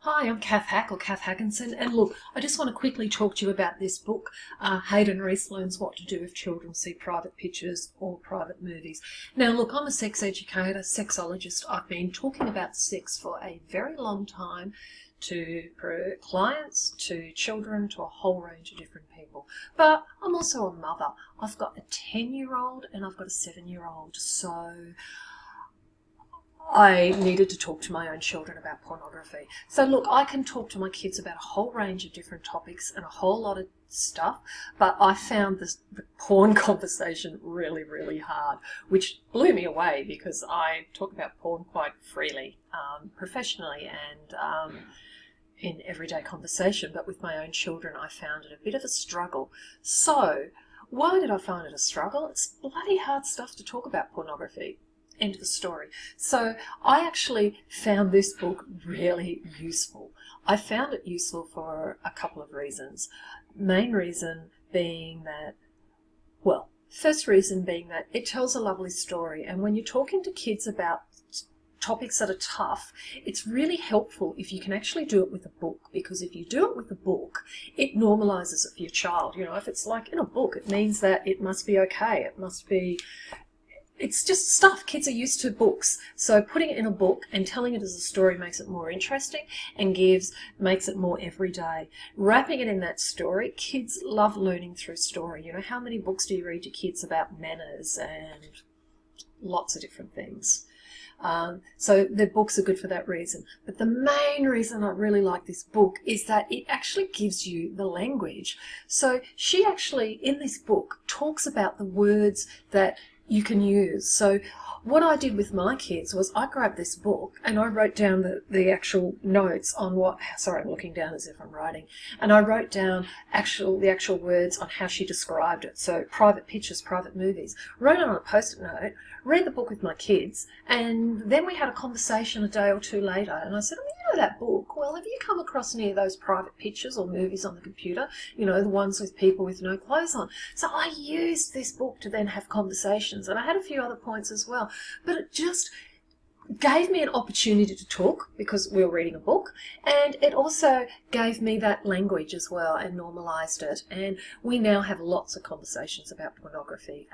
Hi, I'm Cath Hakanson, and look, I just want to quickly talk to you about this book, Hayden-Reece Learns What to Do If Children See Private Pictures or Private Movies. Now look, I'm a sex educator, sexologist. I've been talking about sex for a very long time to clients, to children, to a whole range of different people. But I'm also a mother. I've got a 10-year-old and I've got a 7-year-old, so I needed to talk to my own children about pornography. So look, I can talk to my kids about a whole range of different topics and a whole lot of stuff, but I found the porn conversation really, really hard, which blew me away because I talk about porn quite freely, professionally and in everyday conversation, but with my own children I found it a bit of a struggle. So why did I find it a struggle? It's bloody hard stuff to talk about pornography. End of the story. So I actually found this book really useful. I found it useful for a couple of reasons. Main reason being that, well, first reason being that it tells a lovely story, and when you're talking to kids about topics that are tough, it's really helpful if you can actually do it with a book, because if you do it with a book, it normalizes it for your child. You know, if it's like in a book, it means that it must be okay. It's just stuff. Kids are used to books. So putting it in a book and telling it as a story makes it more interesting and makes it more everyday. Wrapping it in that story, kids love learning through story. You know, how many books do you read to kids about manners and lots of different things? So the books are good for that reason. But the main reason I really like this book is that it actually gives you the language. So she actually, in this book, talks about the words that you can use. So what I did with my kids was I grabbed this book and I wrote down the actual notes on sorry, I'm looking down as if I'm writing, and I wrote down the actual words on how she described it. So private pictures, private movies. Wrote it on a post-it note, read the book with my kids, and then we had a conversation a day or two later, and I said, oh, you know that book? Well, have you come across any of those private pictures or movies on the computer? You know, the ones with people with no clothes on. So I used this book to then have conversations, and I had a few other points as well. But it just gave me an opportunity to talk because we were reading a book, and it also gave me that language as well and normalised it, and we now have lots of conversations about pornography.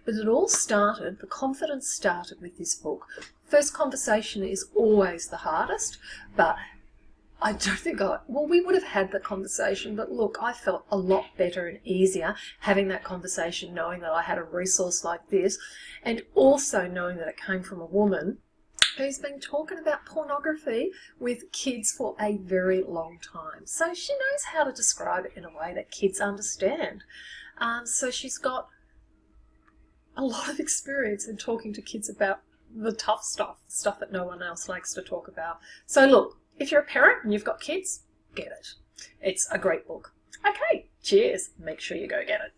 But it all started, the confidence started with this book. First conversation is always the hardest, but I don't think we would have had the conversation, but look, I felt a lot better and easier having that conversation, knowing that I had a resource like this, and also knowing that it came from a woman who's been talking about pornography with kids for a very long time. So she knows how to describe it in a way that kids understand. So she's got a lot of experience in talking to kids about the tough stuff that no one else likes to talk about. So look, if you're a parent and you've got kids, get it. It's a great book. Okay, cheers. Make sure you go get it.